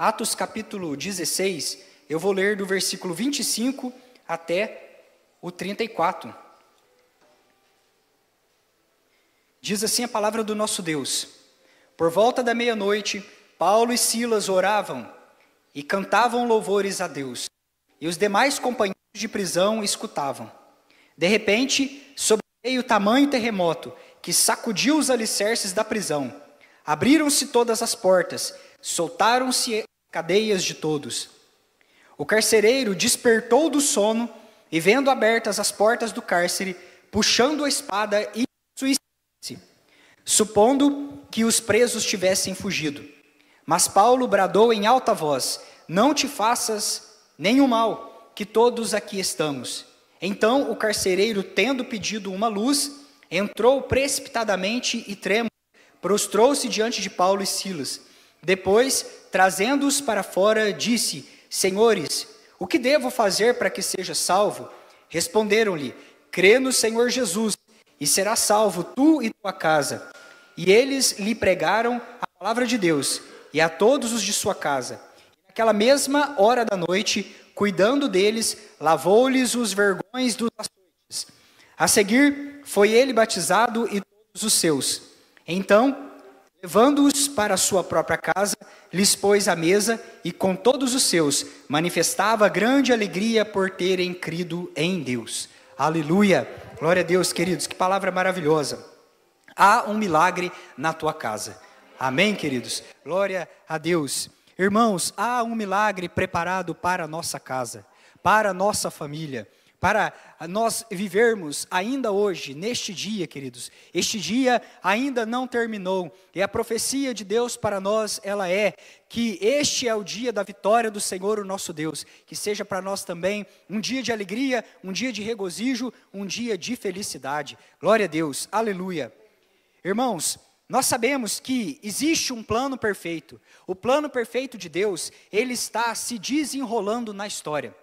Atos capítulo 16, eu vou ler do versículo 25 até o 34. Diz assim a palavra do nosso Deus: Por volta da meia-noite, Paulo e Silas oravam e cantavam louvores a Deus, e os demais companheiros de prisão escutavam. De repente, sobreveio tamanho terremoto, que sacudiu os alicerces da prisão. Abriram-se todas as portas, soltaram-se as cadeias de todos. O carcereiro despertou do sono, e vendo abertas as portas do cárcere, puxando a espada, e suicidou-se, supondo que os presos tivessem fugido. Mas Paulo bradou em alta voz: Não te faças nenhum mal, que todos aqui estamos. Então o carcereiro, tendo pedido uma luz, entrou precipitadamente e trêmulo, prostrou-se diante de Paulo e Silas. Depois, trazendo-os para fora, disse: Senhores, o que devo fazer para que seja salvo? Responderam-lhe: Crê no Senhor Jesus, e serás salvo tu e tua casa. E eles lhe pregaram a palavra de Deus, e a todos os de sua casa. E naquela mesma hora da noite, cuidando deles, lavou-lhes os vergões dos açoites. A seguir, foi ele batizado e todos os seus. Então, levando-os para a sua própria casa, lhes pôs à mesa, e com todos os seus, manifestava grande alegria por terem crido em Deus. Aleluia! Glória a Deus, queridos, que palavra maravilhosa. Há um milagre na tua casa. Amém, queridos? Glória a Deus. Irmãos, há um milagre preparado para a nossa casa, para a nossa família, para nós vivermos ainda hoje, neste dia, queridos. Este dia ainda não terminou, e a profecia de Deus para nós, ela é que este é o dia da vitória do Senhor, o nosso Deus. Que seja para nós também um dia de alegria, um dia de regozijo, um dia de felicidade. Glória a Deus, aleluia. Irmãos, nós sabemos que existe um plano perfeito. O plano perfeito de Deus, ele está se desenrolando na história.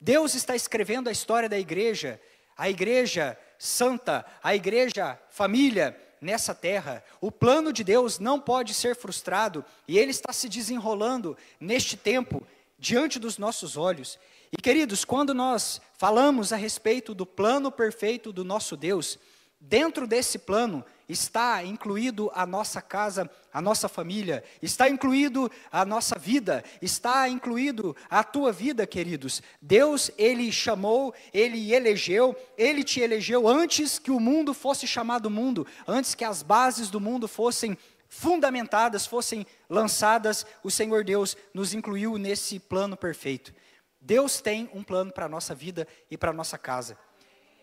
Deus está escrevendo a história da igreja, a igreja santa, a igreja família nessa terra. O plano de Deus não pode ser frustrado, e ele está se desenrolando neste tempo, diante dos nossos olhos. E queridos, quando nós falamos a respeito do plano perfeito do nosso Deus, dentro desse plano está incluído a nossa casa, a nossa família, está incluído a nossa vida, está incluído a tua vida, queridos. Deus, ele chamou, ele elegeu, ele te elegeu antes que o mundo fosse chamado mundo, antes que as bases do mundo fossem fundamentadas, fossem lançadas. O Senhor Deus nos incluiu nesse plano perfeito. Deus tem um plano para a nossa vida e para a nossa casa.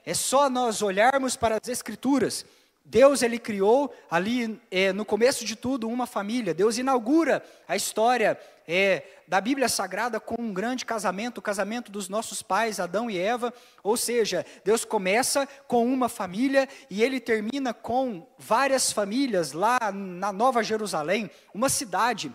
É só nós olharmos para as Escrituras. Deus, ele criou ali, no começo de tudo, uma família. Deus inaugura a história da Bíblia Sagrada com um grande casamento, o casamento dos nossos pais, Adão e Eva. Ou seja, Deus começa com uma família e ele termina com várias famílias lá na Nova Jerusalém, uma cidade.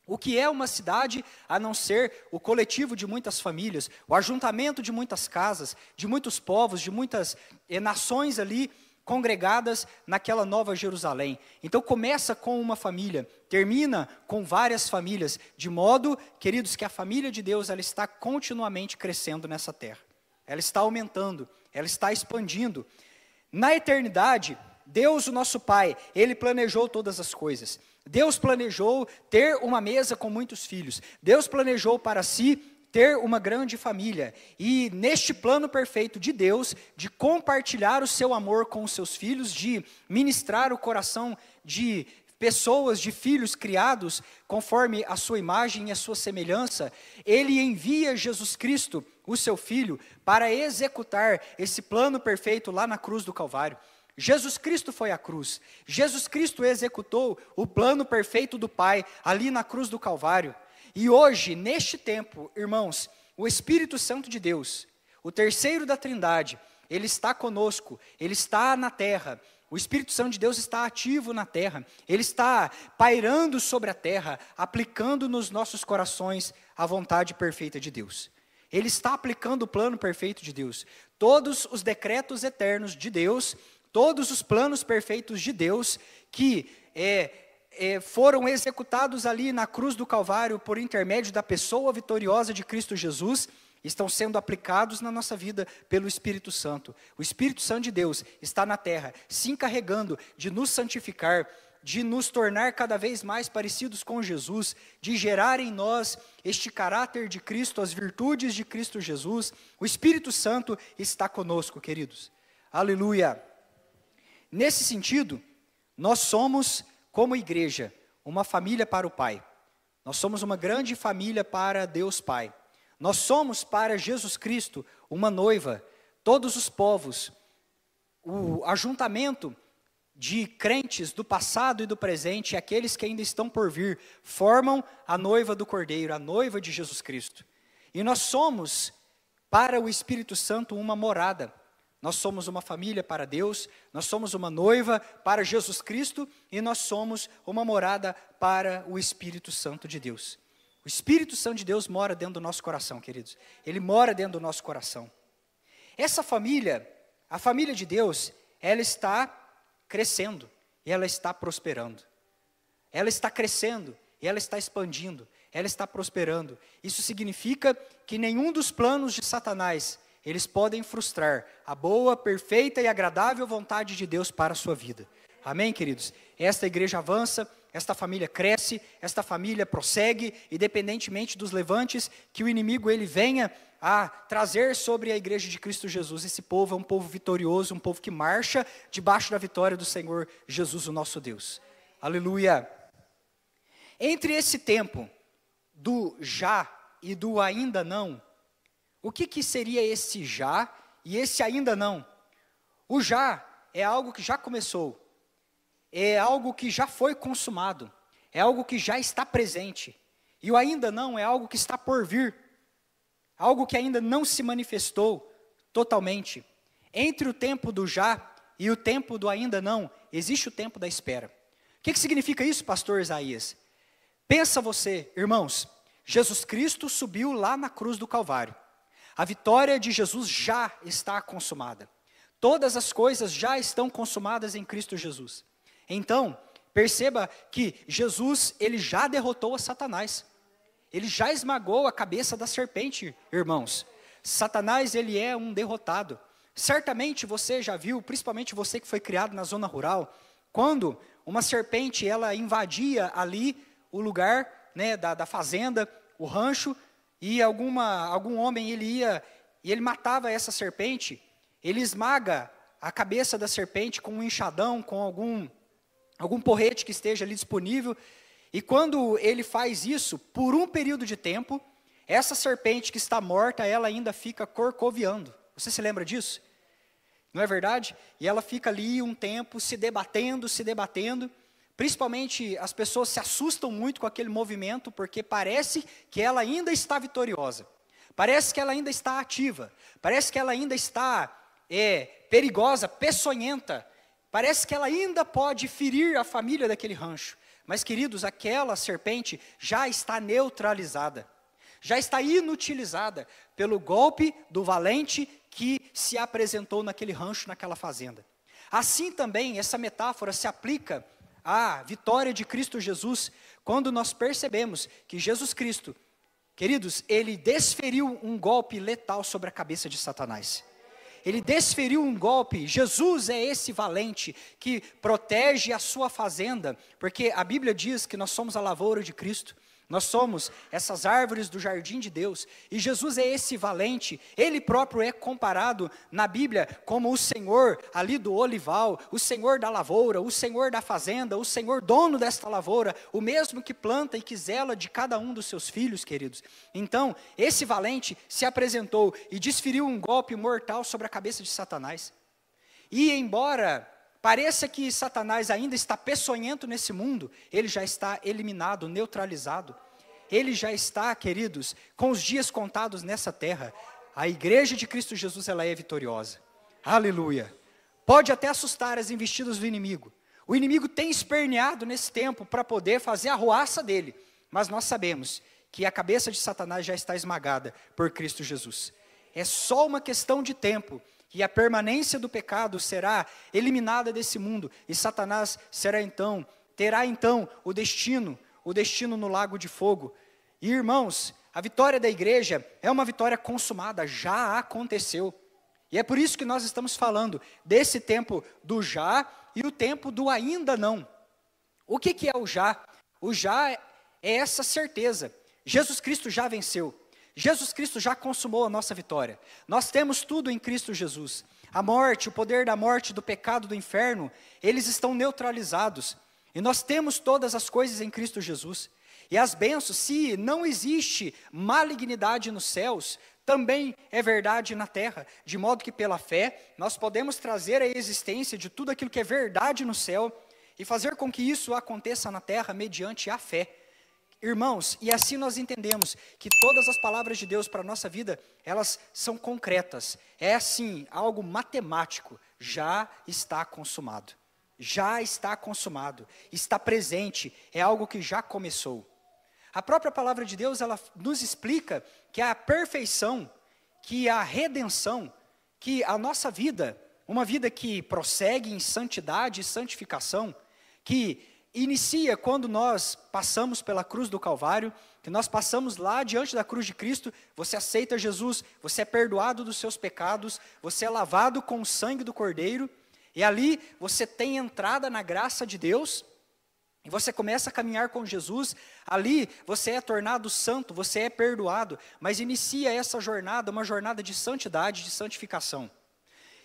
O que é uma cidade a não ser o coletivo de muitas famílias, o ajuntamento de muitas casas, de muitos povos, de muitas nações ali congregadas naquela Nova Jerusalém. Então começa com uma família, termina com várias famílias, de modo, queridos, que a família de Deus, ela está continuamente crescendo nessa terra. Ela está aumentando, ela está expandindo. Na eternidade, Deus, o nosso Pai, ele planejou todas as coisas. Deus planejou ter uma mesa com muitos filhos. Deus planejou para si ter uma grande família. E neste plano perfeito de Deus, de compartilhar o seu amor com os seus filhos, de ministrar o coração de pessoas, de filhos criados conforme a sua imagem e a sua semelhança, ele envia Jesus Cristo, o seu Filho, para executar esse plano perfeito lá na cruz do Calvário. Jesus Cristo foi à cruz. Jesus Cristo executou o plano perfeito do Pai ali na cruz do Calvário. E hoje, neste tempo, irmãos, o Espírito Santo de Deus, o terceiro da Trindade, ele está conosco, ele está na terra. O Espírito Santo de Deus está ativo na terra. Ele está pairando sobre a terra, aplicando nos nossos corações a vontade perfeita de Deus. Ele está aplicando o plano perfeito de Deus. Todos os decretos eternos de Deus, todos os planos perfeitos de Deus que foram executados ali na cruz do Calvário por intermédio da pessoa vitoriosa de Cristo Jesus, estão sendo aplicados na nossa vida pelo Espírito Santo. O Espírito Santo de Deus está na terra, se encarregando de nos santificar, de nos tornar cada vez mais parecidos com Jesus, de gerar em nós este caráter de Cristo, as virtudes de Cristo Jesus. O Espírito Santo está conosco, queridos. Aleluia! Nesse sentido, nós somos, como igreja, uma família para o Pai. Nós somos uma grande família para Deus Pai. Nós somos para Jesus Cristo uma noiva, todos os povos, o ajuntamento de crentes do passado e do presente, e aqueles que ainda estão por vir, formam a noiva do Cordeiro, a noiva de Jesus Cristo. E nós somos, para o Espírito Santo, uma morada. Nós somos uma família para Deus, nós somos uma noiva para Jesus Cristo, e nós somos uma morada para o Espírito Santo de Deus. O Espírito Santo de Deus mora dentro do nosso coração, queridos. Ele mora dentro do nosso coração. Essa família, a família de Deus, ela está crescendo e ela está prosperando. Ela está crescendo e ela está expandindo. Ela está prosperando. Isso significa que nenhum dos planos de Satanás, eles podem frustrar a boa, perfeita e agradável vontade de Deus para a sua vida. Amém, queridos? Esta igreja avança, esta família cresce, esta família prossegue, independentemente dos levantes que o inimigo ele venha a trazer sobre a igreja de Cristo Jesus. Esse povo é um povo vitorioso, um povo que marcha debaixo da vitória do Senhor Jesus, o nosso Deus. Aleluia! Entre esse tempo do já e do ainda não, o que seria esse já e esse ainda não? O já é algo que já começou, é algo que já foi consumado, é algo que já está presente. E o ainda não é algo que está por vir, algo que ainda não se manifestou totalmente. Entre o tempo do já e o tempo do ainda não, existe o tempo da espera. O que significa isso, pastor Isaías? Pensa você, irmãos, Jesus Cristo subiu lá na cruz do Calvário. A vitória de Jesus já está consumada. Todas as coisas já estão consumadas em Cristo Jesus. Então, perceba que Jesus, ele já derrotou a Satanás. Ele já esmagou a cabeça da serpente, irmãos. Satanás, ele é um derrotado. Certamente você já viu, principalmente você que foi criado na zona rural, quando uma serpente, ela invadia ali o lugar, né, da fazenda, o rancho, e algum homem, ele ia, e ele matava essa serpente, ele esmaga a cabeça da serpente com um enxadão, com algum porrete que esteja ali disponível, e quando ele faz isso, por um período de tempo, essa serpente que está morta, ela ainda fica corcoviando. Você se lembra disso? Não é verdade? E ela fica ali um tempo se debatendo, principalmente as pessoas se assustam muito com aquele movimento, porque parece que ela ainda está vitoriosa, parece que ela ainda está ativa, parece que ela ainda está perigosa, peçonhenta, parece que ela ainda pode ferir a família daquele rancho. Mas, queridos, aquela serpente já está neutralizada, já está inutilizada pelo golpe do valente que se apresentou naquele rancho, naquela fazenda. Assim também, essa metáfora se aplica à vitória de Cristo Jesus, quando nós percebemos que Jesus Cristo, queridos, ele desferiu um golpe letal sobre a cabeça de Satanás. Ele desferiu um golpe. Jesus é esse valente que protege a sua fazenda, porque a Bíblia diz que nós somos a lavoura de Cristo, nós somos essas árvores do jardim de Deus, e Jesus é esse valente. Ele próprio é comparado na Bíblia como o Senhor ali do olival, o Senhor da lavoura, o Senhor da fazenda, o Senhor dono desta lavoura, o mesmo que planta e que zela de cada um dos seus filhos, queridos. Então, esse valente se apresentou e desferiu um golpe mortal sobre a cabeça de Satanás. E embora pareça que Satanás ainda está peçonhento nesse mundo, ele já está eliminado, neutralizado. Ele já está, queridos, com os dias contados nessa terra. A igreja de Cristo Jesus, ela é vitoriosa. Aleluia. Pode até assustar as investidas do inimigo. O inimigo tem esperneado nesse tempo para poder fazer a arruaça dele. Mas nós sabemos que a cabeça de Satanás já está esmagada por Cristo Jesus. É só uma questão de tempo. E a permanência do pecado será eliminada desse mundo, e Satanás será então terá então o destino no lago de fogo. E irmãos, a vitória da igreja é uma vitória consumada, já aconteceu. E é por isso que nós estamos falando desse tempo do já e o tempo do ainda não. O que é o já? O já é essa certeza. Jesus Cristo já venceu. Jesus Cristo já consumou a nossa vitória. Nós temos tudo em Cristo Jesus. A morte, o poder da morte, do pecado, do inferno, eles estão neutralizados. E nós temos todas as coisas em Cristo Jesus. E as bênçãos, se não existe malignidade nos céus, também é verdade na terra. De modo que pela fé, nós podemos trazer a existência de tudo aquilo que é verdade no céu e fazer com que isso aconteça na terra mediante a fé. Irmãos, e assim nós entendemos que todas as palavras de Deus para a nossa vida, elas são concretas. É assim, algo matemático. Já está consumado. Já está consumado. Está presente. É algo que já começou. A própria palavra de Deus, ela nos explica que a perfeição, que a redenção, que a nossa vida, uma vida que prossegue em santidade e santificação, que inicia quando nós passamos pela cruz do Calvário, que nós passamos lá diante da cruz de Cristo, você aceita Jesus, você é perdoado dos seus pecados, você é lavado com o sangue do Cordeiro, e ali você tem entrada na graça de Deus, e você começa a caminhar com Jesus, ali você é tornado santo, você é perdoado, mas inicia essa jornada, uma jornada de santidade, de santificação.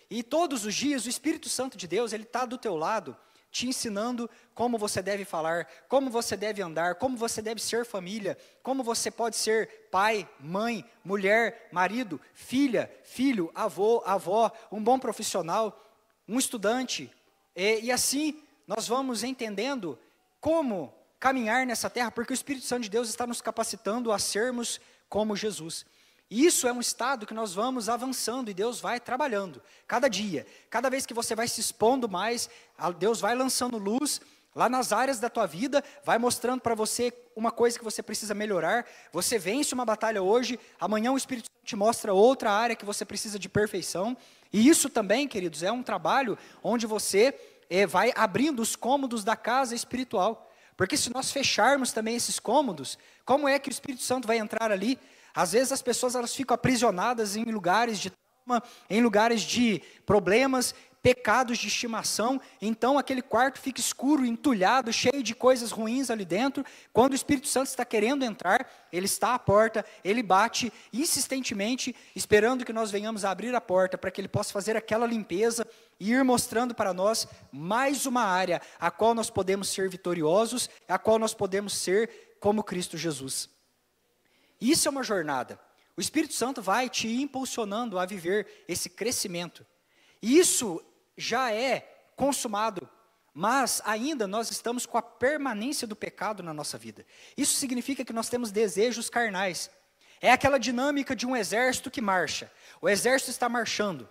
E todos os dias o Espírito Santo de Deus, ele está do teu lado, te ensinando como você deve falar, como você deve andar, como você deve ser família, como você pode ser pai, mãe, mulher, marido, filha, filho, avô, avó, um bom profissional, um estudante. E assim nós vamos entendendo como caminhar nessa terra, porque o Espírito Santo de Deus está nos capacitando a sermos como Jesus. E isso é um estado que nós vamos avançando e Deus vai trabalhando, cada dia. Cada vez que você vai se expondo mais, Deus vai lançando luz lá nas áreas da tua vida, vai mostrando para você uma coisa que você precisa melhorar. Você vence uma batalha hoje, amanhã o Espírito Santo te mostra outra área que você precisa de perfeição. E isso também, queridos, é um trabalho onde você vai abrindo os cômodos da casa espiritual. Porque se nós fecharmos também esses cômodos, como é que o Espírito Santo vai entrar ali? Às vezes as pessoas elas ficam aprisionadas em lugares de trauma, em lugares de problemas, pecados de estimação. Então aquele quarto fica escuro, entulhado, cheio de coisas ruins ali dentro. Quando o Espírito Santo está querendo entrar, ele está à porta, ele bate insistentemente, esperando que nós venhamos a abrir a porta, para que ele possa fazer aquela limpeza e ir mostrando para nós mais uma área a qual nós podemos ser vitoriosos, a qual nós podemos ser como Cristo Jesus. Isso é uma jornada. O Espírito Santo vai te impulsionando a viver esse crescimento. E isso já é consumado, mas ainda nós estamos com a permanência do pecado na nossa vida. Isso significa que nós temos desejos carnais. É aquela dinâmica de um exército que marcha. O exército está marchando.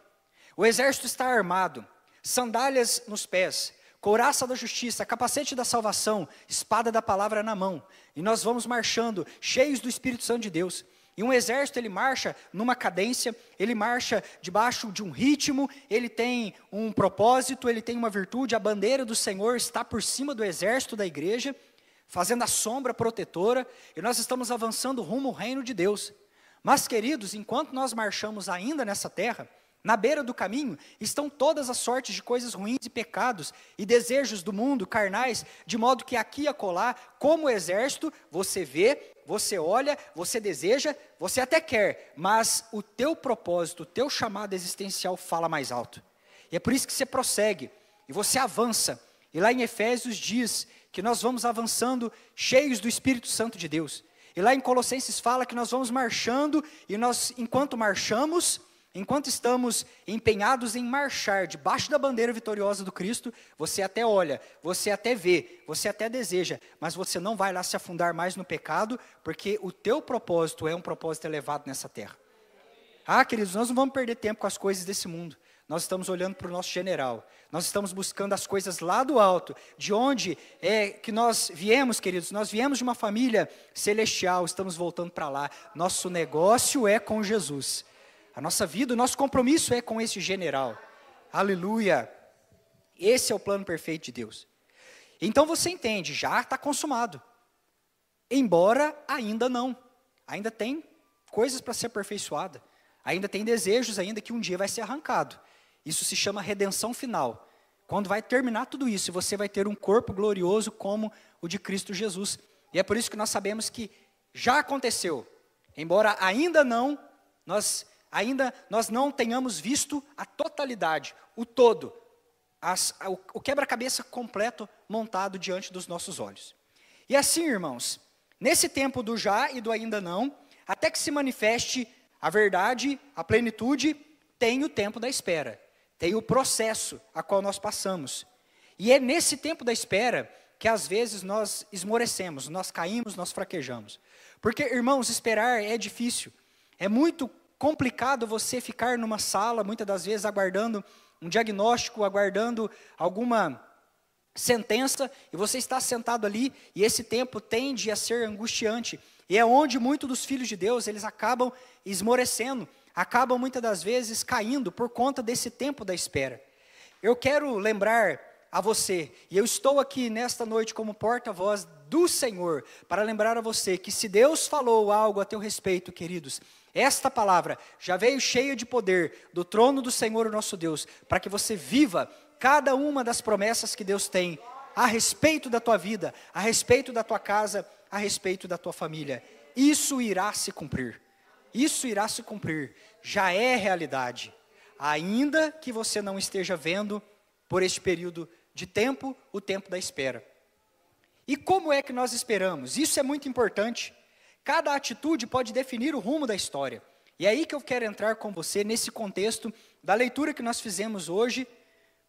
O exército está armado. Sandálias nos pés. Couraça da justiça, capacete da salvação, espada da palavra na mão. E nós vamos marchando, cheios do Espírito Santo de Deus. E um exército, ele marcha numa cadência, ele marcha debaixo de um ritmo, ele tem um propósito, ele tem uma virtude. A bandeira do Senhor está por cima do exército da igreja, fazendo a sombra protetora, e nós estamos avançando rumo ao reino de Deus. Mas, queridos, enquanto nós marchamos ainda nessa terra, na beira do caminho estão todas as sortes de coisas ruins e pecados e desejos do mundo, carnais, de modo que aqui e acolá, como exército, você vê, você olha, você deseja, você até quer, mas o teu propósito, o teu chamado existencial fala mais alto. E é por isso que você prossegue, e você avança. E lá em Efésios diz que nós vamos avançando cheios do Espírito Santo de Deus. E lá em Colossenses fala que nós vamos marchando, e nós, enquanto marchamos, enquanto estamos empenhados em marchar debaixo da bandeira vitoriosa do Cristo, você até olha, você até vê, você até deseja, mas você não vai lá se afundar mais no pecado, porque o teu propósito é um propósito elevado nessa terra. Ah, queridos, nós não vamos perder tempo com as coisas desse mundo. Nós estamos olhando para o nosso general. Nós estamos buscando as coisas lá do alto, de onde é que nós viemos, queridos. Nós viemos de uma família celestial, estamos voltando para lá. Nosso negócio é com Jesus. A nossa vida, o nosso compromisso é com esse general. Aleluia. Esse é o plano perfeito de Deus. Então você entende, já está consumado. Embora ainda não. Ainda tem coisas para ser aperfeiçoada. Ainda tem desejos ainda que um dia vai ser arrancado. Isso se chama redenção final. Quando vai terminar tudo isso, você vai ter um corpo glorioso como o de Cristo Jesus. E é por isso que nós sabemos que já aconteceu. Embora ainda não, nós não tenhamos visto a totalidade, o todo, o quebra-cabeça completo montado diante dos nossos olhos. E assim, irmãos, nesse tempo do já e do ainda não, até que se manifeste a verdade, a plenitude, tem o tempo da espera, tem o processo a qual nós passamos. E é nesse tempo da espera que às vezes nós esmorecemos, nós caímos, nós fraquejamos. Porque, irmãos, esperar é difícil. É muito complicado você ficar numa sala, muitas das vezes, aguardando um diagnóstico, aguardando alguma sentença, e você está sentado ali, e esse tempo tende a ser angustiante. E é onde muitos dos filhos de Deus, eles acabam esmorecendo, acabam muitas das vezes caindo por conta desse tempo da espera. Eu quero lembrar a você, e eu estou aqui nesta noite como porta-voz do Senhor, para lembrar a você que se Deus falou algo a teu respeito, queridos, esta palavra já veio cheia de poder do trono do Senhor, o nosso Deus, para que você viva cada uma das promessas que Deus tem a respeito da tua vida, a respeito da tua casa, a respeito da tua família. Isso irá se cumprir. Isso irá se cumprir. Já é realidade. Ainda que você não esteja vendo por este período de tempo, o tempo da espera. E como é que nós esperamos? Isso é muito importante. Cada atitude pode definir o rumo da história. E é aí que eu quero entrar com você nesse contexto da leitura que nós fizemos hoje,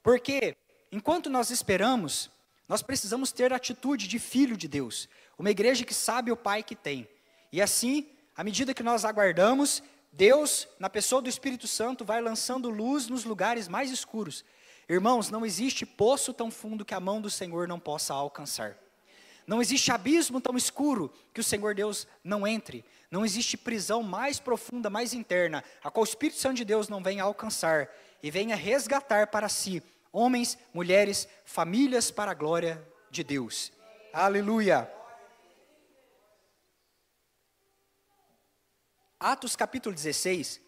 porque enquanto nós esperamos, nós precisamos ter a atitude de filho de Deus, uma igreja que sabe o Pai que tem. E assim, à medida que nós aguardamos, Deus, na pessoa do Espírito Santo, vai lançando luz nos lugares mais escuros. Irmãos, não existe poço tão fundo que a mão do Senhor não possa alcançar. Não existe abismo tão escuro que o Senhor Deus não entre. Não existe prisão mais profunda, mais interna, a qual o Espírito Santo de Deus não venha alcançar e venha resgatar para si homens, mulheres, famílias para a glória de Deus. Aleluia! Atos capítulo 16,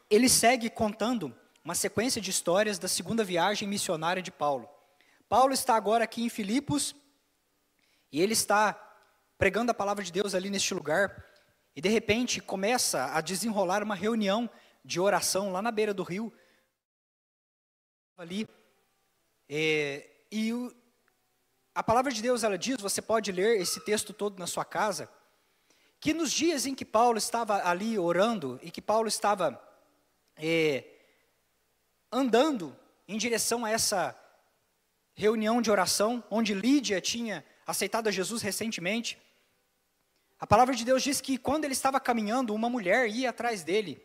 ele segue contando uma sequência de histórias da segunda viagem missionária de Paulo. Paulo está agora aqui em Filipos, e ele está pregando a palavra de Deus ali neste lugar, e de repente começa a desenrolar uma reunião de oração lá na beira do rio, ali, a palavra de Deus, ela diz, você pode ler esse texto todo na sua casa, que nos dias em que Paulo estava ali orando, e que Paulo estava andando em direção a essa reunião de oração, onde Lídia tinha aceitado a Jesus recentemente, a palavra de Deus diz que quando ele estava caminhando, uma mulher ia atrás dele,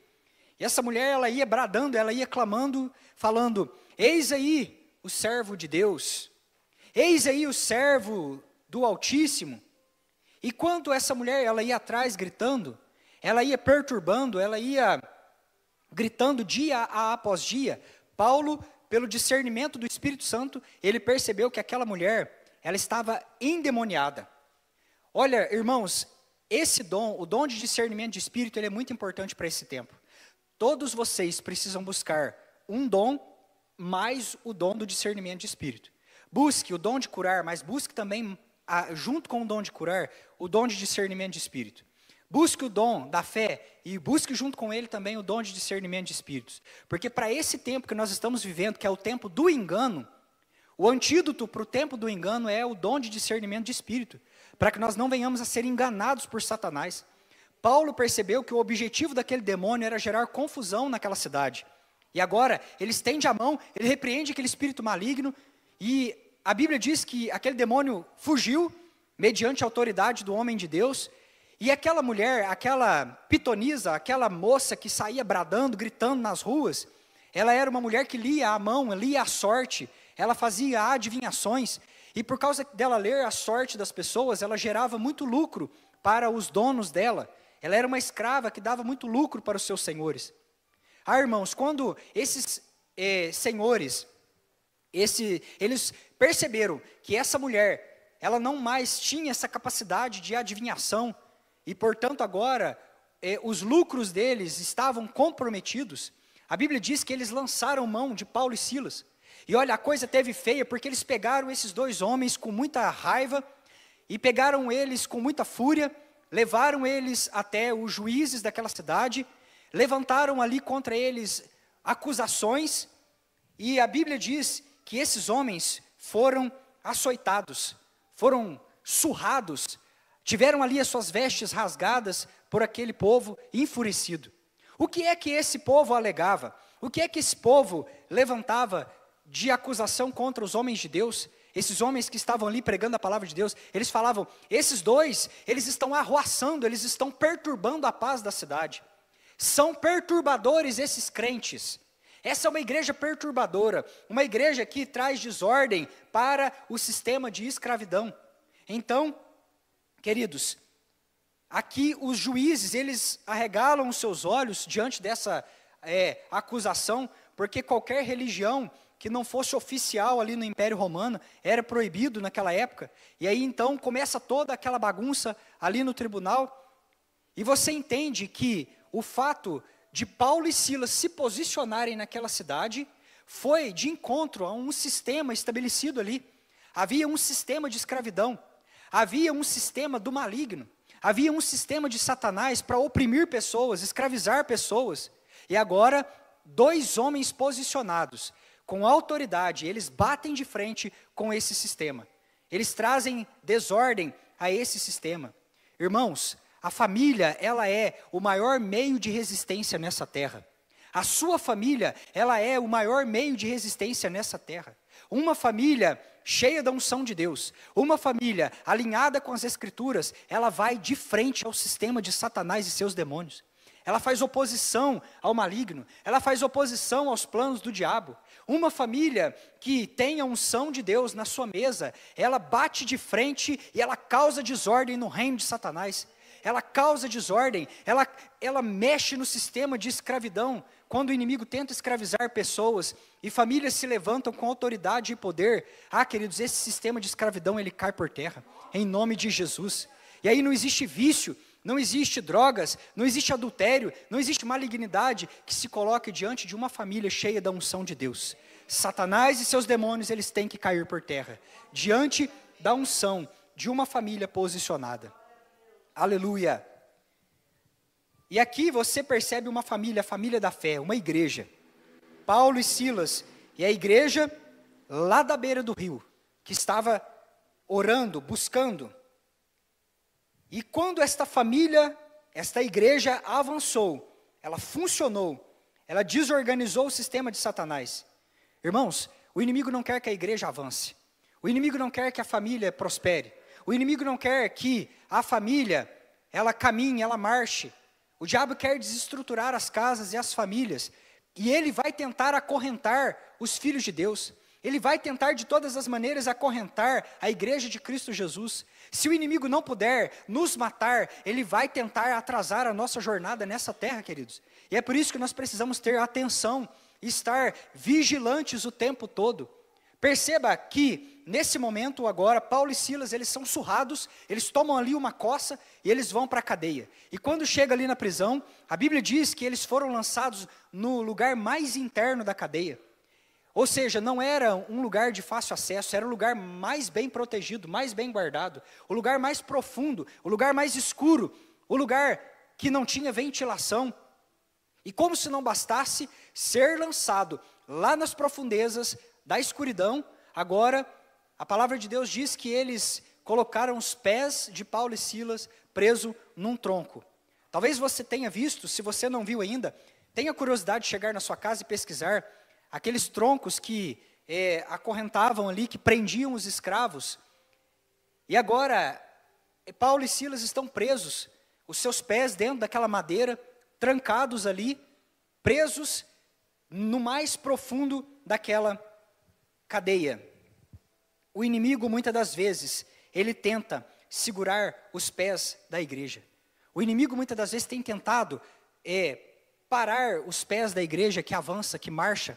e essa mulher, ela ia bradando, ela ia clamando, falando, eis aí o servo de Deus, eis aí o servo do Altíssimo. E quando essa mulher, ela ia atrás gritando, ela ia perturbando, ela ia gritando dia após dia, Paulo, pelo discernimento do Espírito Santo, ele percebeu que aquela mulher, ela estava endemoniada. Olha, irmãos, esse dom, o dom de discernimento de Espírito, ele é muito importante para esse tempo. Todos vocês precisam buscar um dom, mais o dom do discernimento de Espírito. Busque o dom de curar, mas busque também, junto com o dom de curar, o dom de discernimento de Espírito. Busque o dom da fé e busque junto com ele também o dom de discernimento de espíritos. Porque para esse tempo que nós estamos vivendo, que é o tempo do engano, o antídoto para o tempo do engano é o dom de discernimento de espírito, para que nós não venhamos a ser enganados por Satanás. Paulo percebeu que o objetivo daquele demônio era gerar confusão naquela cidade. E agora ele estende a mão, ele repreende aquele espírito maligno, e a Bíblia diz que aquele demônio fugiu, mediante a autoridade do homem de Deus. E aquela mulher, aquela pitonisa, aquela moça que saía bradando, gritando nas ruas, ela era uma mulher que lia a mão, lia a sorte, ela fazia adivinhações, e por causa dela ler a sorte das pessoas, ela gerava muito lucro para os donos dela. Ela era uma escrava que dava muito lucro para os seus senhores. Irmãos, quando esses senhores, Eles perceberam que essa mulher, ela não mais tinha essa capacidade de adivinhação, e portanto agora os lucros deles estavam comprometidos. A Bíblia diz que eles lançaram mão de Paulo e Silas. E olha, a coisa teve feia, porque eles pegaram esses dois homens com muita raiva, e pegaram eles com muita fúria, levaram eles até os juízes daquela cidade, levantaram ali contra eles acusações, e a Bíblia diz que esses homens foram açoitados, foram surrados, tiveram ali as suas vestes rasgadas por aquele povo enfurecido. O que é que esse povo alegava? O que é que esse povo levantava de acusação contra os homens de Deus? Esses homens que estavam ali pregando a palavra de Deus, eles falavam, esses dois, eles estão arruaçando, eles estão perturbando a paz da cidade. São perturbadores esses crentes. Essa é uma igreja perturbadora, uma igreja que traz desordem para o sistema de escravidão. Então, queridos, aqui os juízes, eles arregalam os seus olhos diante dessa acusação, porque qualquer religião que não fosse oficial ali no Império Romano, era proibido naquela época, e aí então começa toda aquela bagunça ali no tribunal, e você entende que o fato de Paulo e Silas se posicionarem naquela cidade, foi de encontro a um sistema estabelecido ali. Havia um sistema de escravidão, havia um sistema do maligno, havia um sistema de Satanás para oprimir pessoas, escravizar pessoas, e agora, dois homens posicionados, com autoridade, eles batem de frente com esse sistema. Eles trazem desordem a esse sistema. Irmãos, a família, ela é o maior meio de resistência nessa terra. A sua família, ela é o maior meio de resistência nessa terra. Uma família cheia da unção de Deus, uma família alinhada com as Escrituras, ela vai de frente ao sistema de Satanás e seus demônios. Ela faz oposição ao maligno, ela faz oposição aos planos do diabo. Uma família que tem a unção de Deus na sua mesa, ela bate de frente e ela causa desordem no reino de Satanás. Ela causa desordem, ela mexe no sistema de escravidão, quando o inimigo tenta escravizar pessoas, e famílias se levantam com autoridade e poder. Queridos, esse sistema de escravidão, ele cai por terra, em nome de Jesus. E aí não existe vício, não existe drogas, não existe adultério, não existe malignidade que se coloque diante de uma família cheia da unção de Deus. Satanás e seus demônios, eles têm que cair por terra, diante da unção de uma família posicionada. Aleluia. E aqui você percebe uma família, a família da fé, uma igreja. Paulo e Silas, e a igreja lá da beira do rio, que estava orando, buscando. E quando esta família, esta igreja avançou, ela funcionou, ela desorganizou o sistema de Satanás. Irmãos, o inimigo não quer que a igreja avance. O inimigo não quer que a família prospere. O inimigo não quer que a família, ela caminhe, ela marche. O diabo quer desestruturar as casas e as famílias. E ele vai tentar acorrentar os filhos de Deus. Ele vai tentar de todas as maneiras acorrentar a igreja de Cristo Jesus. Se o inimigo não puder nos matar, ele vai tentar atrasar a nossa jornada nessa terra, queridos. E é por isso que nós precisamos ter atenção e estar vigilantes o tempo todo. Perceba que, nesse momento agora, Paulo e Silas, eles são surrados, eles tomam ali uma coça e eles vão para a cadeia. E quando chega ali na prisão, a Bíblia diz que eles foram lançados no lugar mais interno da cadeia. Ou seja, não era um lugar de fácil acesso, era o lugar mais bem protegido, mais bem guardado, o lugar mais profundo, o lugar mais escuro, o lugar que não tinha ventilação. E como se não bastasse ser lançado lá nas profundezas da escuridão, agora a palavra de Deus diz que eles colocaram os pés de Paulo e Silas preso num tronco. Talvez você tenha visto, se você não viu ainda, tenha curiosidade de chegar na sua casa e pesquisar aqueles troncos que acorrentavam ali, que prendiam os escravos. E agora, Paulo e Silas estão presos, os seus pés dentro daquela madeira, trancados ali, presos no mais profundo daquela cadeia. O inimigo, muitas das vezes, ele tenta segurar os pés da igreja. O inimigo, muitas das vezes, tem tentado parar os pés da igreja que avança, que marcha.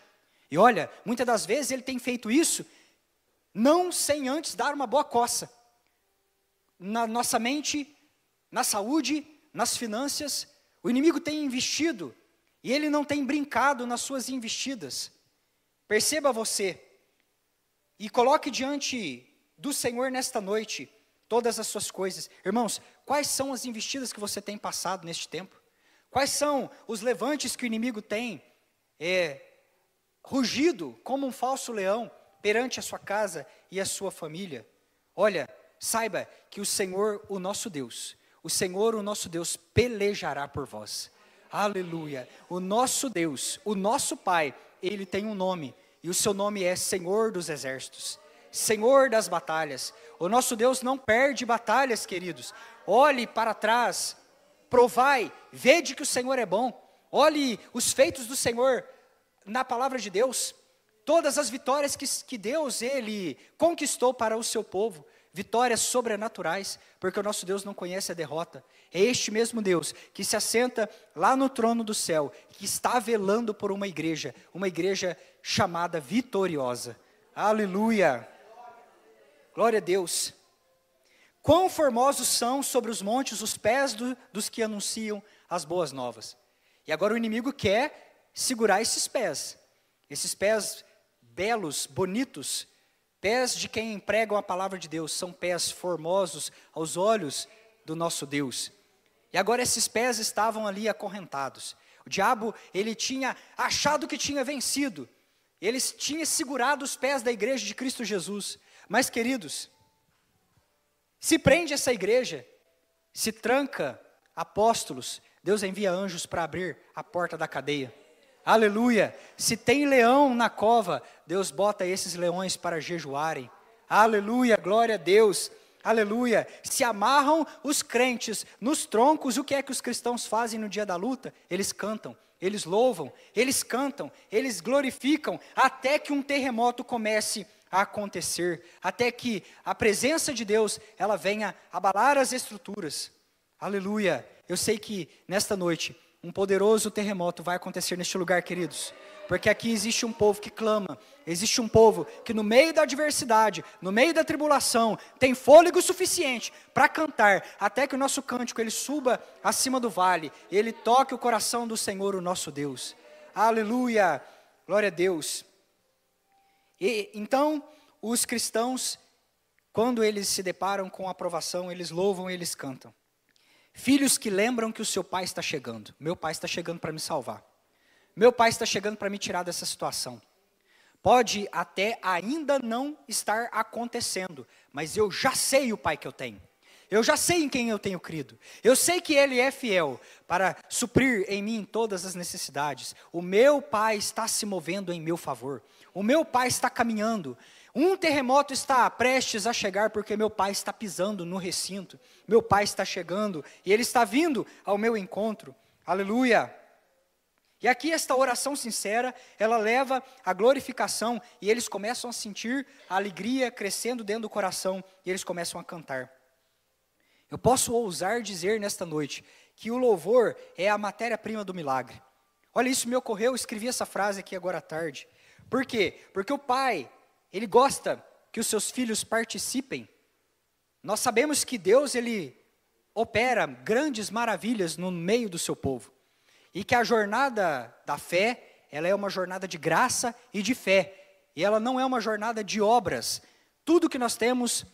E olha, muitas das vezes ele tem feito isso, não sem antes dar uma boa coça. Na nossa mente, na saúde, nas finanças, o inimigo tem investido, e ele não tem brincado nas suas investidas. Perceba você, e coloque diante do Senhor nesta noite, todas as suas coisas. Irmãos, quais são as investidas que você tem passado neste tempo? Quais são os levantes que o inimigo tem rugido como um falso leão perante a sua casa e a sua família? Olha, saiba que o Senhor, o nosso Deus, pelejará por vós. Aleluia. O nosso Deus, o nosso Pai, Ele tem um nome, e o seu nome é Senhor dos Exércitos, Senhor das batalhas. O nosso Deus não perde batalhas, queridos. Olhe para trás, provai, vede que o Senhor é bom. Olhe os feitos do Senhor na palavra de Deus. Todas as vitórias que Deus, Ele conquistou para o seu povo. Vitórias sobrenaturais, porque o nosso Deus não conhece a derrota. É este mesmo Deus que se assenta lá no trono do céu, que está velando por uma igreja chamada vitoriosa. Aleluia! Glória a Deus! Quão formosos são sobre os montes os pés dos que anunciam as boas novas. E agora o inimigo quer segurar esses pés belos, bonitos, pés de quem pregam a palavra de Deus, são pés formosos aos olhos do nosso Deus. E agora esses pés estavam ali acorrentados. O diabo, ele tinha achado que tinha vencido. Ele tinha segurado os pés da igreja de Cristo Jesus. Mas, queridos, se prende essa igreja, se tranca apóstolos, Deus envia anjos para abrir a porta da cadeia. Aleluia! Se tem leão na cova, Deus bota esses leões para jejuarem. Aleluia! Glória a Deus! Aleluia! Se amarram os crentes nos troncos, o que é que os cristãos fazem no dia da luta? Eles cantam, eles louvam, eles cantam, eles glorificam, até que um terremoto comece a acontecer, até que a presença de Deus, ela venha abalar as estruturas. Aleluia! Eu sei que nesta noite, um poderoso terremoto vai acontecer neste lugar, queridos, porque aqui existe um povo que clama, existe um povo que no meio da adversidade, no meio da tribulação, tem fôlego suficiente para cantar, até que o nosso cântico ele suba acima do vale, e ele toque o coração do Senhor, o nosso Deus. Aleluia, glória a Deus. E então, os cristãos, quando eles se deparam com a aprovação, eles louvam e eles cantam. Filhos que lembram que o seu pai está chegando. Meu pai está chegando para me salvar. Meu pai está chegando para me tirar dessa situação. Pode até ainda não estar acontecendo, mas eu já sei o pai que eu tenho. Eu já sei em quem eu tenho crido. Eu sei que Ele é fiel para suprir em mim todas as necessidades. O meu pai está se movendo em meu favor. O meu pai está caminhando. Um terremoto está prestes a chegar porque meu pai está pisando no recinto. Meu pai está chegando e Ele está vindo ao meu encontro. Aleluia! E aqui esta oração sincera, ela leva à glorificação e eles começam a sentir a alegria crescendo dentro do coração e eles começam a cantar. Eu posso ousar dizer nesta noite que o louvor é a matéria-prima do milagre. Olha, isso me ocorreu, eu escrevi essa frase aqui agora à tarde. Por quê? Porque o pai, ele gosta que os seus filhos participem. Nós sabemos que Deus, ele opera grandes maravilhas no meio do seu povo. E que a jornada da fé, ela é uma jornada de graça e de fé. E ela não é uma jornada de obras. Tudo que nós temos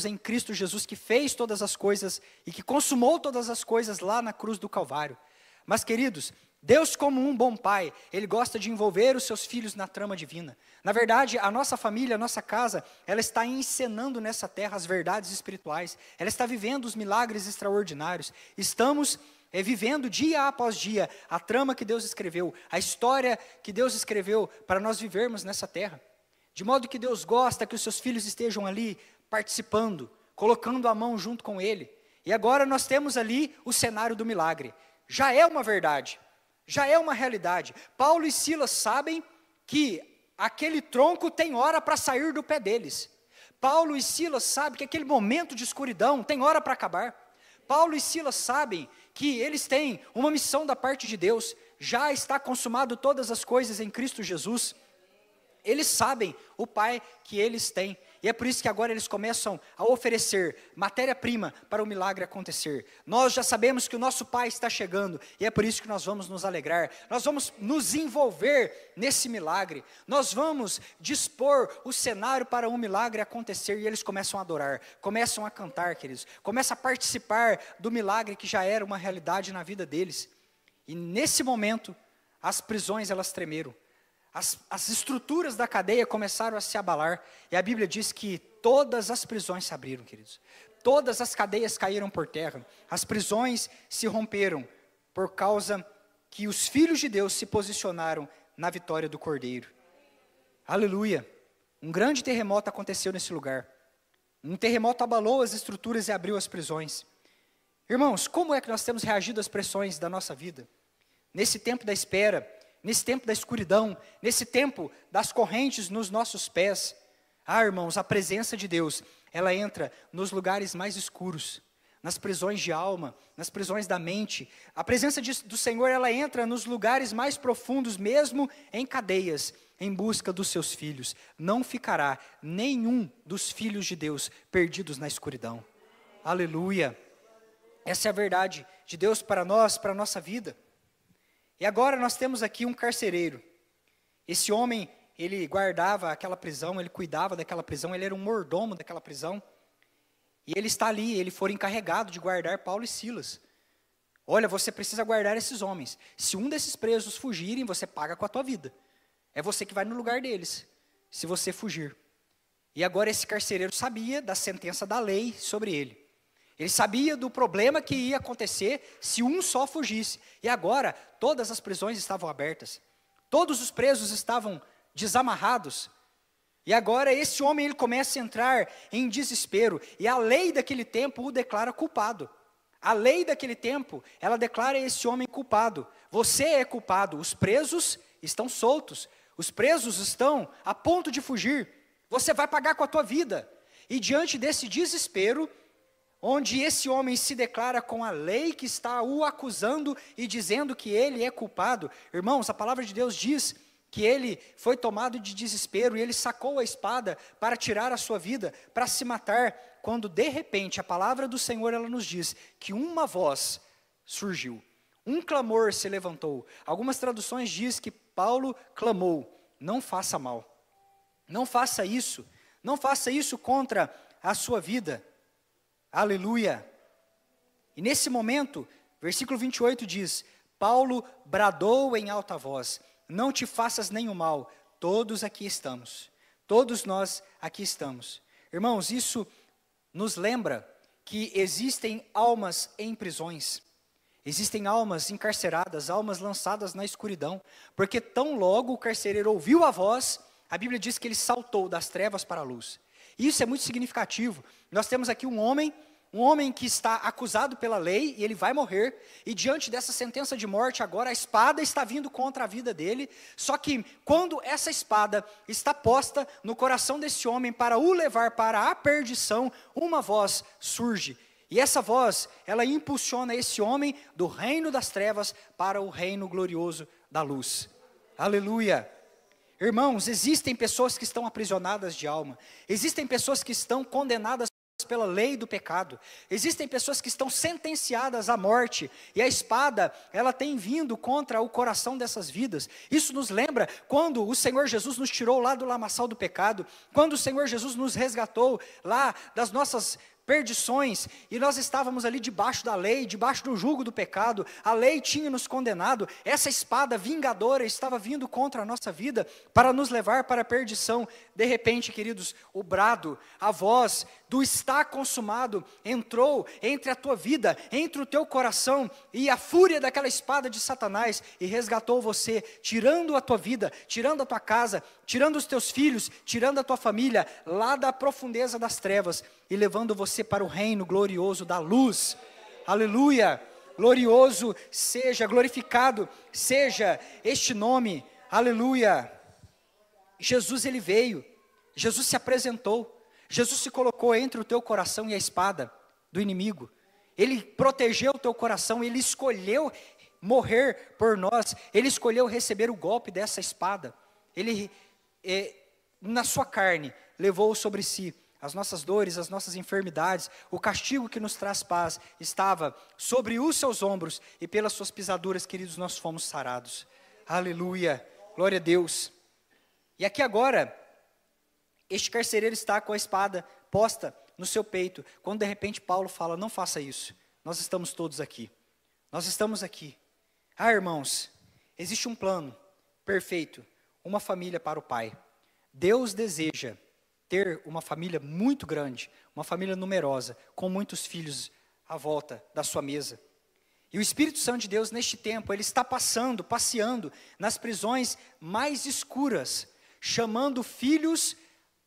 em Cristo Jesus, que fez todas as coisas e que consumou todas as coisas lá na cruz do Calvário. Mas, queridos, Deus, como um bom pai, Ele gosta de envolver os seus filhos na trama divina. Na verdade, a nossa família, a nossa casa, ela está encenando nessa terra as verdades espirituais. Ela está vivendo os milagres extraordinários. Estamos vivendo dia após dia a trama que Deus escreveu, a história que Deus escreveu para nós vivermos nessa terra. De modo que Deus gosta que os seus filhos estejam ali participando, colocando a mão junto com Ele. E agora nós temos ali o cenário do milagre. Já é uma verdade, já é uma realidade. Paulo e Silas sabem que aquele tronco tem hora para sair do pé deles. Paulo e Silas sabem que aquele momento de escuridão tem hora para acabar. Paulo e Silas sabem que eles têm uma missão da parte de Deus. Já está consumado todas as coisas em Cristo Jesus. Eles sabem o Pai que eles têm. E é por isso que agora eles começam a oferecer matéria-prima para o milagre acontecer. Nós já sabemos que o nosso Pai está chegando, e é por isso que nós vamos nos alegrar. Nós vamos nos envolver nesse milagre. Nós vamos dispor o cenário para um milagre acontecer. E eles começam a adorar, começam a cantar, queridos. Começam a participar do milagre que já era uma realidade na vida deles. E nesse momento, as prisões elas tremeram. As estruturas da cadeia começaram a se abalar, e a Bíblia diz que todas as prisões se abriram, queridos. Todas as cadeias caíram por terra, as prisões se romperam, por causa que os filhos de Deus se posicionaram na vitória do Cordeiro. Aleluia! Um grande terremoto aconteceu nesse lugar. Um terremoto abalou as estruturas e abriu as prisões. Irmãos, como é que nós temos reagido às pressões da nossa vida? Nesse tempo da espera, nesse tempo da escuridão, nesse tempo das correntes nos nossos pés. Irmãos, a presença de Deus, ela entra nos lugares mais escuros, nas prisões de alma, nas prisões da mente. A presença do Senhor, ela entra nos lugares mais profundos, mesmo em cadeias, em busca dos seus filhos. Não ficará nenhum dos filhos de Deus perdidos na escuridão. Aleluia! Essa é a verdade de Deus para nós, para a nossa vida. E agora nós temos aqui um carcereiro. Esse homem, ele guardava aquela prisão, ele cuidava daquela prisão, ele era um mordomo daquela prisão. E ele está ali, ele foi encarregado de guardar Paulo e Silas. Olha, você precisa guardar esses homens. Se um desses presos fugirem, você paga com a tua vida. É você que vai no lugar deles, se você fugir. E agora esse carcereiro sabia da sentença da lei sobre ele. Ele sabia do problema que ia acontecer se um só fugisse. E agora, todas as prisões estavam abertas. Todos os presos estavam desamarrados. E agora esse homem ele começa a entrar em desespero. E a lei daquele tempo o declara culpado. A lei daquele tempo, ela declara esse homem culpado. Você é culpado. Os presos estão soltos. Os presos estão a ponto de fugir. Você vai pagar com a tua vida. E diante desse desespero, onde esse homem se declara com a lei que está o acusando e dizendo que ele é culpado. Irmãos, a palavra de Deus diz que ele foi tomado de desespero e ele sacou a espada para tirar a sua vida, para se matar, quando de repente a palavra do Senhor ela nos diz que uma voz surgiu, um clamor se levantou. Algumas traduções dizem que Paulo clamou: não faça mal, não faça isso contra a sua vida. Aleluia! E nesse momento, versículo 28 diz: Paulo bradou em alta voz: não te faças nenhum mal, todos aqui estamos. Todos nós aqui estamos. Irmãos, isso nos lembra que existem almas em prisões. Existem almas encarceradas, almas lançadas na escuridão. Porque tão logo o carcereiro ouviu a voz, a Bíblia diz que ele saltou das trevas para a luz. Isso é muito significativo. Nós temos aqui um homem que está acusado pela lei, e ele vai morrer, e diante dessa sentença de morte, agora a espada está vindo contra a vida dele, só que quando essa espada está posta no coração desse homem para o levar para a perdição, uma voz surge, e essa voz, ela impulsiona esse homem do reino das trevas para o reino glorioso da luz. Aleluia! Irmãos, existem pessoas que estão aprisionadas de alma, existem pessoas que estão condenadas pela lei do pecado, existem pessoas que estão sentenciadas à morte, e a espada, ela tem vindo contra o coração dessas vidas. Isso nos lembra quando o Senhor Jesus nos tirou lá do lamaçal do pecado, quando o Senhor Jesus nos resgatou lá das nossas perdições, e nós estávamos ali debaixo da lei, debaixo do jugo do pecado, a lei tinha nos condenado, essa espada vingadora estava vindo contra a nossa vida, para nos levar para a perdição. De repente, queridos, o brado, a voz do está consumado, entrou entre a tua vida, entre o teu coração, e a fúria daquela espada de Satanás, e resgatou você, tirando a tua vida, tirando a tua casa, tirando os teus filhos, tirando a tua família, lá da profundeza das trevas, e levando você para o reino glorioso da luz. Aleluia! Glorioso seja, glorificado seja este nome. Aleluia! Jesus, ele veio, Jesus se apresentou, Jesus se colocou entre o teu coração e a espada do inimigo. Ele protegeu o teu coração, ele escolheu morrer por nós, ele escolheu receber o golpe dessa espada. Ele na sua carne, levou sobre si as nossas dores, as nossas enfermidades, o castigo que nos traz paz estava sobre os seus ombros, e pelas suas pisaduras, queridos, nós fomos sarados. Aleluia, glória a Deus. E aqui agora, este carcereiro está com a espada posta no seu peito, quando de repente Paulo fala, não faça isso, nós estamos todos aqui, nós estamos aqui. Irmãos, existe um plano perfeito, uma família para o Pai. Deus deseja ter uma família muito grande, uma família numerosa, com muitos filhos à volta da sua mesa. E o Espírito Santo de Deus, neste tempo, ele está passeando nas prisões mais escuras, chamando filhos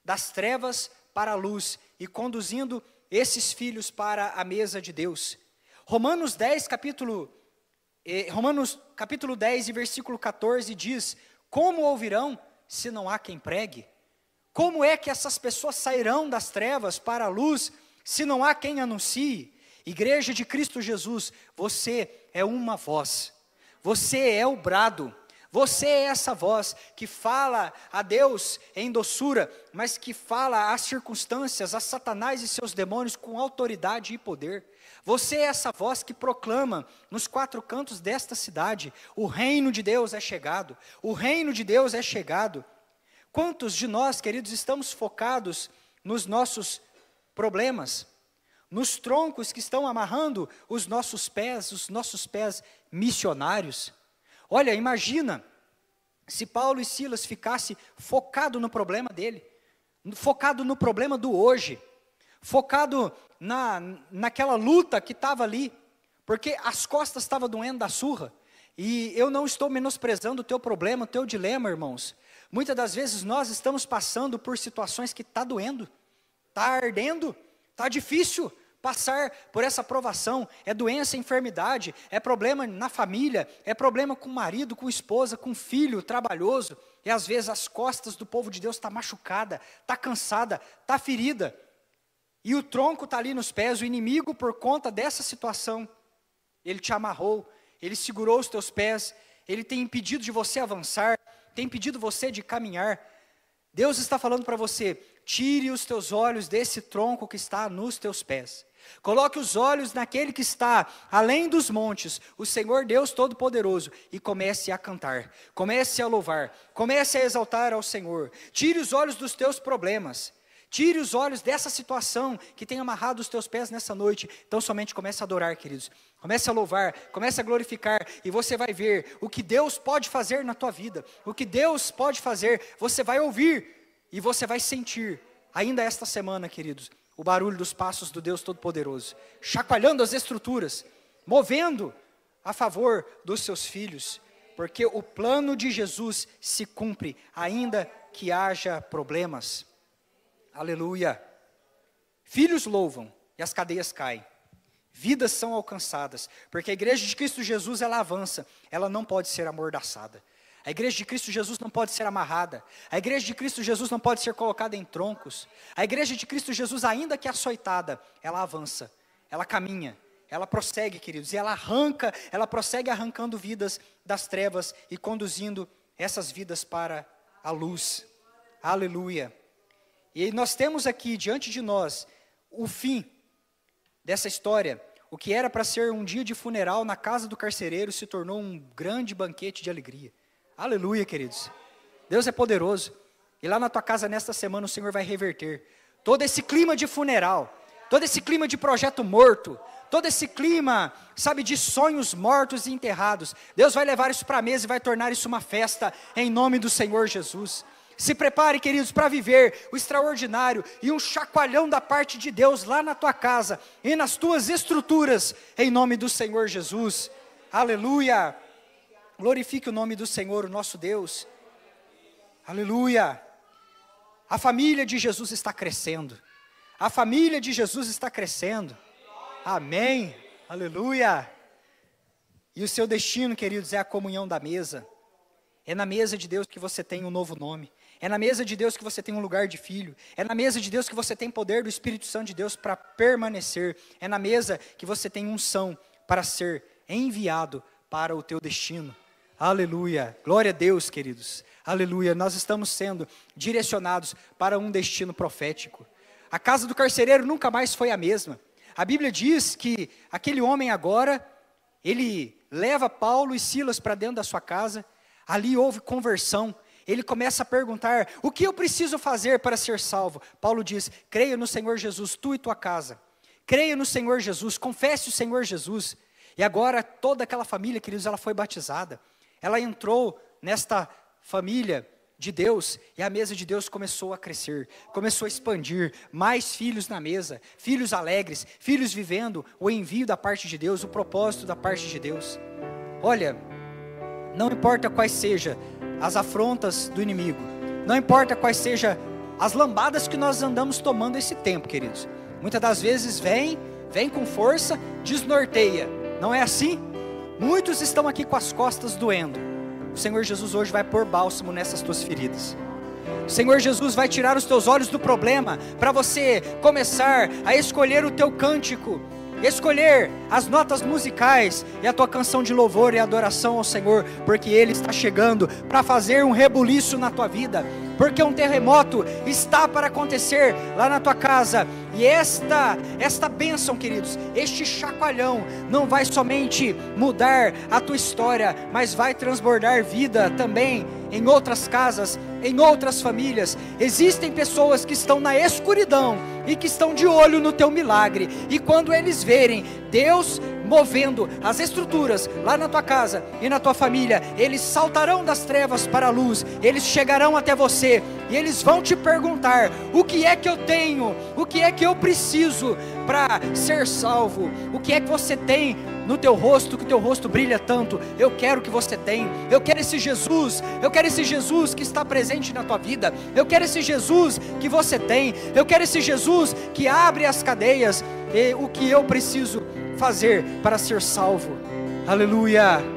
das trevas para a luz e conduzindo esses filhos para a mesa de Deus. Romanos capítulo 10 e versículo 14 diz, como ouvirão se não há quem pregue? Como é que essas pessoas sairão das trevas para a luz, se não há quem anuncie? Igreja de Cristo Jesus, você é uma voz, você é o brado, você é essa voz que fala a Deus em doçura, mas que fala às circunstâncias, a Satanás e seus demônios com autoridade e poder. Você é essa voz que proclama nos quatro cantos desta cidade, o reino de Deus é chegado, o reino de Deus é chegado. Quantos de nós, queridos, estamos focados nos nossos problemas, nos troncos que estão amarrando os nossos pés missionários? Olha, imagina se Paulo e Silas ficassem focados no problema dele, focado no problema do hoje, focado naquela luta que estava ali, porque as costas estavam doendo da surra. E eu não estou menosprezando o teu problema, o teu dilema, irmãos. Muitas das vezes nós estamos passando por situações que está doendo, está ardendo, está difícil passar por essa provação. É doença, enfermidade, é problema na família, é problema com o marido, com a esposa, com o filho trabalhoso. E às vezes as costas do povo de Deus estão machucadas, está cansada, está ferida. E o tronco está ali nos pés, o inimigo, por conta dessa situação, ele te amarrou, ele segurou os teus pés, ele tem impedido de você avançar, tem impedido você de caminhar. Deus está falando para você, tire os teus olhos desse tronco que está nos teus pés. Coloque os olhos naquele que está além dos montes, o Senhor Deus Todo-Poderoso, e comece a cantar, comece a louvar, comece a exaltar ao Senhor. Tire os olhos dos teus problemas. Tire os olhos dessa situação que tem amarrado os teus pés nessa noite. Então somente comece a adorar, queridos. Comece a louvar, comece a glorificar. E você vai ver o que Deus pode fazer na tua vida. O que Deus pode fazer, você vai ouvir. E você vai sentir, ainda esta semana, queridos, o barulho dos passos do Deus Todo-Poderoso. Chacoalhando as estruturas, movendo a favor dos seus filhos. Porque o plano de Jesus se cumpre, ainda que haja problemas. Aleluia. Filhos louvam e as cadeias caem. Vidas são alcançadas, porque a igreja de Cristo Jesus, ela avança, ela não pode ser amordaçada. A igreja de Cristo Jesus não pode ser amarrada. A igreja de Cristo Jesus não pode ser colocada em troncos. A igreja de Cristo Jesus, ainda que açoitada, ela avança, ela caminha, ela prossegue, queridos, e ela prossegue arrancando vidas das trevas e conduzindo essas vidas para a luz. Aleluia. E nós temos aqui diante de nós o fim dessa história. O que era para ser um dia de funeral na casa do carcereiro se tornou um grande banquete de alegria. Aleluia, queridos. Deus é poderoso. E lá na tua casa nesta semana o Senhor vai reverter todo esse clima de funeral, todo esse clima de projeto morto, todo esse clima, sabe, de sonhos mortos e enterrados. Deus vai levar isso para a mesa e vai tornar isso uma festa em nome do Senhor Jesus. Se prepare, queridos, para viver o extraordinário e um chacoalhão da parte de Deus lá na tua casa e nas tuas estruturas, em nome do Senhor Jesus. Aleluia. Glorifique o nome do Senhor, o nosso Deus. Aleluia. A família de Jesus está crescendo. A família de Jesus está crescendo. Amém. Aleluia. E o seu destino, queridos, é a comunhão da mesa. É na mesa de Deus que você tem um novo nome. É na mesa de Deus que você tem um lugar de filho. É na mesa de Deus que você tem poder do Espírito Santo de Deus para permanecer. É na mesa que você tem unção para ser enviado para o teu destino. Aleluia. Glória a Deus, queridos. Aleluia. Nós estamos sendo direcionados para um destino profético. A casa do carcereiro nunca mais foi a mesma. A Bíblia diz que aquele homem agora, ele leva Paulo e Silas para dentro da sua casa. Ali houve conversão. Ele começa a perguntar: o que eu preciso fazer para ser salvo? Paulo diz: creia no Senhor Jesus, tu e tua casa. Creia no Senhor Jesus, confesse o Senhor Jesus. E agora toda aquela família, queridos, ela foi batizada. Ela entrou nesta família de Deus, e a mesa de Deus começou a crescer, começou a expandir, mais filhos na mesa, filhos alegres, filhos vivendo o envio da parte de Deus, o propósito da parte de Deus. Olha, não importa quais sejam as afrontas do inimigo, não importa quais sejam as lambadas que nós andamos tomando esse tempo, queridos. Muitas das vezes vem com força, desnorteia, não é assim? Muitos estão aqui com as costas doendo. O Senhor Jesus hoje vai pôr bálsamo nessas tuas feridas. O Senhor Jesus vai tirar os teus olhos do problema, para você começar a escolher o teu cântico, escolher as notas musicais e a tua canção de louvor e adoração ao Senhor, porque Ele está chegando para fazer um rebuliço na tua vida, porque um terremoto está para acontecer lá na tua casa. E esta bênção, queridos, este chacoalhão não vai somente mudar a tua história, mas vai transbordar vida também em outras casas, em outras famílias. Existem pessoas que estão na escuridão e que estão de olho no teu milagre, e quando eles verem Deus movendo as estruturas lá na tua casa e na tua família, eles saltarão das trevas para a luz, eles chegarão até você e eles vão te perguntar: o que é que eu tenho, o que é que eu preciso para ser salvo, o que é que você tem no teu rosto, que o teu rosto brilha tanto. Eu quero que você tenha, eu quero esse Jesus que está presente na tua vida, eu quero esse Jesus que você tem, eu quero esse Jesus que abre as cadeias. E o que eu preciso fazer para ser salvo? Aleluia.